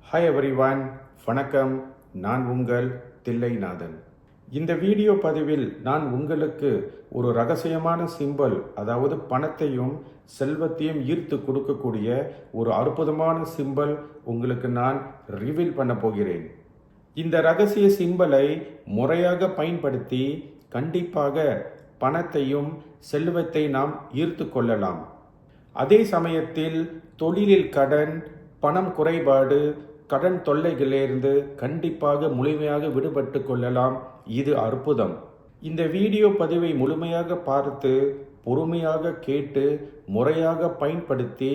Hi everyone, வணக்கம். நான் உங்கள் தில்லைநாதன். இந்த வீடியோ பதிவில் நான் உங்களுக்கு ஒரு ரகசியமான சிம்பல், அதாவது பணத்தையும் செல்வத்தையும் ஈர்த்து கொடுக்கக்கூடிய ஒரு அற்புதமான சிம்பல் உங்களுக்கு நான் ரிவீல் பண்ண போகிறேன். இந்த ரகசிய சிம்பலை முறையாக பயன்படுத்தி கண்டிப்பாக பணத்தையும் செல்வத்தை நாம் ஈர்த்து கொள்ளலாம். அதே சமயத்தில் தொழிலில் கடன், பணம் குறைபாடு, கடன் தொல்லைகளிலிருந்து கண்டிப்பாக முழுமையாக விடுபட்டு கொள்ளலாம். இது அற்புதம். இந்த வீடியோ பதிவை முழுமையாக பார்த்து பொறுமையாக கேட்டு முறையாக பயன்படுத்தி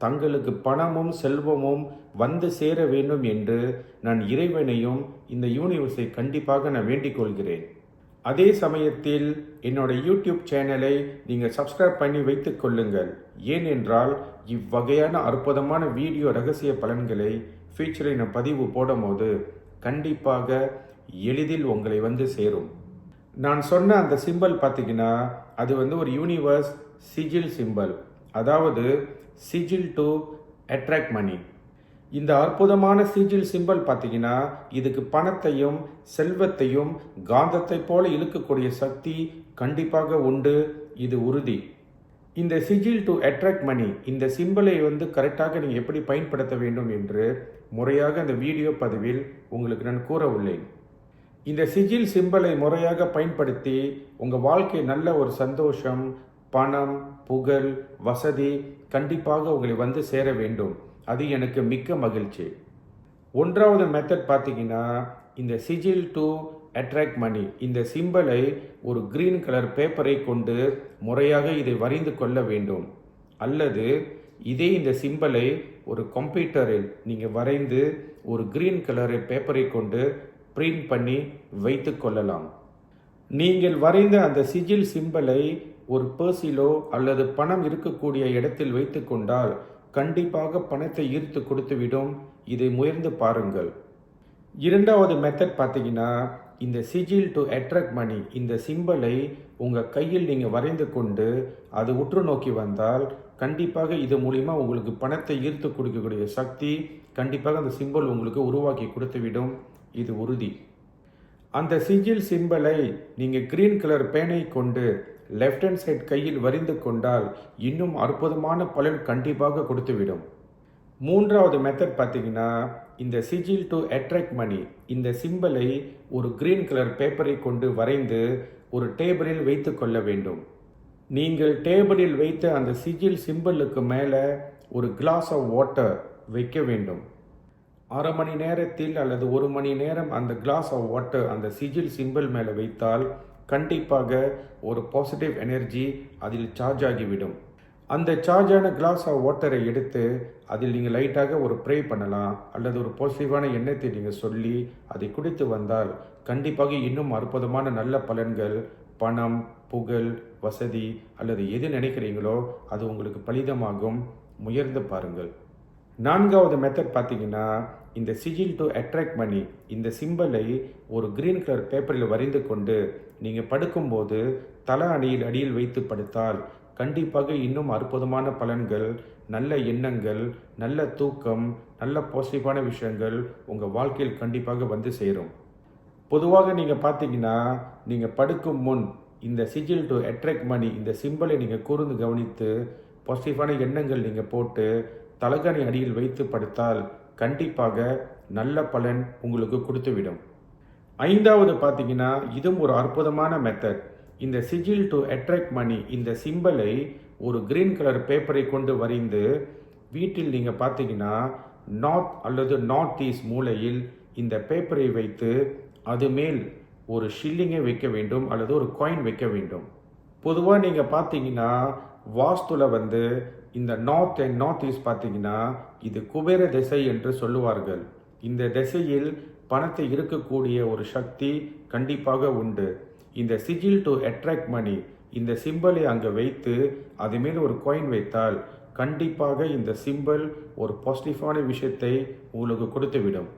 தங்களுக்கு பணமும் செல்வமும் வந்து சேர வேண்டும் என்று நான் இறைவனையும் இந்த யூனிவர்ஸை கண்டிப்பாக நான் வேண்டிக் கொள்கிறேன். அதே சமயத்தில் என்னோட யூடியூப் சேனலை நீங்கள் சப்ஸ்கிரைப் பண்ணி வைத்துக் கொள்ளுங்கள். ஏனென்றால் இவ்வகையான அற்புதமான வீடியோ ரகசிய பலன்களை ஃபியூச்சரில் நான் பதிவு போடும் போது கண்டிப்பாக எளிதில் உங்களை வந்து சேரும். நான் சொன்ன அந்த சிம்பல் பார்த்தீங்கன்னா அது ஒரு யூனிவர்ஸ் சிஜில் சிம்பல், அதாவது சிஜில் டு அட்ராக்ட் மணி. இந்த அற்புதமான சிஜில் சிம்பல் பார்த்தீங்கன்னா இதுக்கு பணத்தையும் செல்வத்தையும் காந்தத்தை போல இழுக்கக்கூடிய சக்தி கண்டிப்பாக உண்டு. இது உறுதி. இந்த சிஜில் டு அட்ராக்ட் மணி, இந்த சிம்பலை கரெக்டாக நீங்கள் எப்படி பயன்படுத்த வேண்டும் என்று முறையாக இந்த வீடியோ பதிவில் உங்களுக்கு நான் கூற உள்ளேன். இந்த சிஜில் சிம்பலை முறையாக பயன்படுத்தி உங்கள் வாழ்க்கை நல்ல ஒரு சந்தோஷம், பணம், புகழ், வசதி கண்டிப்பாக உங்களை வந்து சேர வேண்டும். அது எனக்கு மிக்க மகிழ்ச்சி. ஒன்றாவது மெத்தட் பார்த்தீங்கன்னா இந்த சிஜில் டு அட்ராக்ட் மணி, இந்த சிம்பலை ஒரு கிரீன் கலர் பேப்பரை கொண்டு முறையாக இதை வரைந்து கொள்ள வேண்டும். அல்லது இந்த சிம்பலை ஒரு கம்ப்யூட்டரில் நீங்கள் வரைந்து ஒரு கிரீன் கலர் பேப்பரை கொண்டு பிரிண்ட் பண்ணி வைத்து கொள்ளலாம். நீங்கள் வரைந்த அந்த சிஜில் சிம்பலை ஒரு பர்சிலோ அல்லது பணம் இருக்கக்கூடிய இடத்தில் வைத்து கொண்டால் கண்டிப்பாக பணத்தை ஈர்த்து கொடுத்துவிடும். இதை முயன்று பாருங்கள். இரண்டாவது மெத்தட் பார்த்தீங்கன்னா இந்த சிஜில் டு அட்ராக்ட் மணி, இந்த சிம்பலை உங்கள் கையில் நீங்கள் வரைந்து கொண்டு அது உற்று நோக்கி வந்தால் கண்டிப்பாக இது மூலிமா உங்களுக்கு பணத்தை ஈர்த்து கொடுக்கக்கூடிய சக்தி கண்டிப்பாக அந்த சிம்பல் உங்களுக்கு உருவாக்கி கொடுத்துவிடும். இது உறுதி. அந்த சிஜில் சிம்பலை நீங்கள் கிரீன் கலர் பேனை கொண்டு லெஃப்ட் ஹேண்ட் சைட் கையில் வரைந்து கொண்டால் இன்னும் அற்புதமான பலன் கண்டிப்பாக கொடுத்துவிடும். மூன்றாவது மெத்தட் பார்த்தீங்கன்னா இந்த சிஜில் டு அட்ராக்ட் மணி, இந்த சிம்பலை ஒரு கிரீன் கலர் பேப்பரை கொண்டு வரைந்து ஒரு டேபிளில் வைத்து கொள்ள வேண்டும். நீங்கள் டேபிளில் வைத்த அந்த சிஜில் சிம்பலுக்கு மேலே ஒரு கிளாஸ் ஆஃப் வாட்டர் வைக்க வேண்டும். 1/2 மணி நேரத்தில் அல்லது 1 மணி நேரம் அந்த கிளாஸ் ஆஃப் வாட்டர் அந்த சிஜில் சிம்பல் மேலே வைத்தால் கண்டிப்பாக ஒரு பாசிட்டிவ் எனர்ஜி அதில் சார்ஜ் ஆகிவிடும். அந்த சார்ஜான கிளாஸ் ஆஃப் வாட்டரை எடுத்து அதில் நீங்கள் லைட்டாக ஒரு ப்ரே பண்ணலாம், அல்லது ஒரு பாசிட்டிவான எண்ணத்தை நீங்கள் சொல்லி அதை குடித்து வந்தால் கண்டிப்பாக இன்னும் அற்புதமான நல்ல பலன்கள், பணம், புகழ், வசதி அல்லது எது நினைக்கிறீங்களோ அது உங்களுக்கு பலிதமாகும். முயர்ந்து பாருங்கள். நான்காவது மெத்தட் பார்த்தீங்கன்னா இந்த சிஜில் டு அட்ராக்ட் மணி, இந்த சிம்பலை ஒரு கிரீன் கலர் பேப்பரில் வரைந்து கொண்டு நீங்கள் படுக்கும்போது தலை அடியில் வைத்து படுத்தால் கண்டிப்பாக இன்னும் அற்புதமான பலன்கள், நல்ல எண்ணங்கள், நல்ல தூக்கம், நல்ல பாசிட்டிவான விஷயங்கள் உங்கள் வாழ்க்கையில் கண்டிப்பாக வந்து சேரும். பொதுவாக நீங்கள் பார்த்தீங்கன்னா நீங்கள் படுக்கும் முன் இந்த சிஜில் டு அட்ராக்ட் மணி, இந்த சிம்பலை நீங்கள் கூர்ந்து கவனித்து பாசிட்டிவான எண்ணங்கள் நீங்கள் போட்டு தலகாணி அடியில் வைத்து படுத்தால் கண்டிப்பாக நல்ல பலன் உங்களுக்கு கொடுத்துவிடும். ஐந்தாவது பார்த்தீங்கன்னா இதுவும் ஒரு அற்புதமான மெத்தட். இந்த சிஜில் டு அட்ராக்ட் மணி, இந்த சிம்பலை ஒரு கிரீன் கலர் பேப்பரை கொண்டு வரைந்து வீட்டில் நீங்கள் பார்த்தீங்கன்னா நார்த் அல்லது நார்த் ஈஸ்ட் மூலையில் இந்த பேப்பரை வைத்து அது மேல் ஒரு ஷில்லிங்கை வைக்க வேண்டும் அல்லது ஒரு காயின் வைக்க வேண்டும். பொதுவாக நீங்கள் பார்த்தீங்கன்னா வாஸ்துல இந்த நார்த் அண்ட் நார்த் ஈஸ்ட் பார்த்தீங்கன்னா இது குபேர திசை என்று சொல்லுவார்கள். இந்த திசையில் பணத்தை இருக்கக்கூடிய ஒரு சக்தி கண்டிப்பாக உண்டு. இந்த சிஜில் டு அட்ராக்ட் மணி, இந்த சிம்பலை அங்கே வைத்து அது மேல் ஒரு காயின் வைத்தால் கண்டிப்பாக இந்த சிம்பல் ஒரு பாசிட்டிவான விஷயத்தை உங்களுக்கு கொடுத்துவிடும்.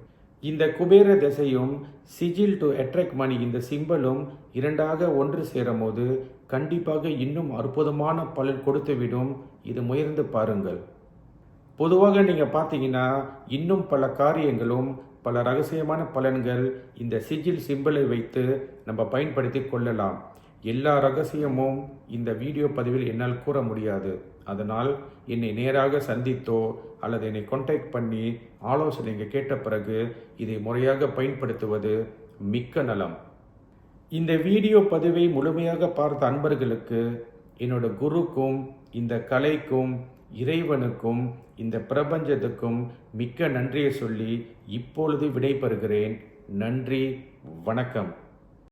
இந்த குபேர திசையும் சிஜில் டு அட்ராக்ட் மணி இந்த சிம்பலும் இரண்டாக ஒன்று சேரும் போது கண்டிப்பாக இன்னும் அற்புதமான பலன் கொடுத்துவிடும். இது முயர்ந்து பாருங்கள். பொதுவாக நீங்கள் பார்த்தீங்கன்னா இன்னும் பல காரியங்களும் பல ரகசியமான பலன்கள் இந்த சிஜில் சிம்பிளை வைத்து நம்ம பயன்படுத்தி கொள்ளலாம். எல்லா ரகசியமும் இந்த வீடியோ பதிவில் என்னால் கூற முடியாது. அதனால் என்னை நேராக சந்தித்தோ அல்லது என்னை கான்டாக்ட் பண்ணி ஆலோசனைகள் கேட்ட பிறகு இதை முறையாக பயன்படுத்துவது மிக்க நலம். இந்த வீடியோ பதிவை முழுமையாக பார்த்த அன்பர்களுக்கு என்னோட குருக்கும் இந்த கலைக்கும் இறைவனுக்கும் இந்த பிரபஞ்சத்துக்கும் மிக்க நன்றியை சொல்லி இப்பொழுது விடைபெறுகிறேன். நன்றி, வணக்கம்.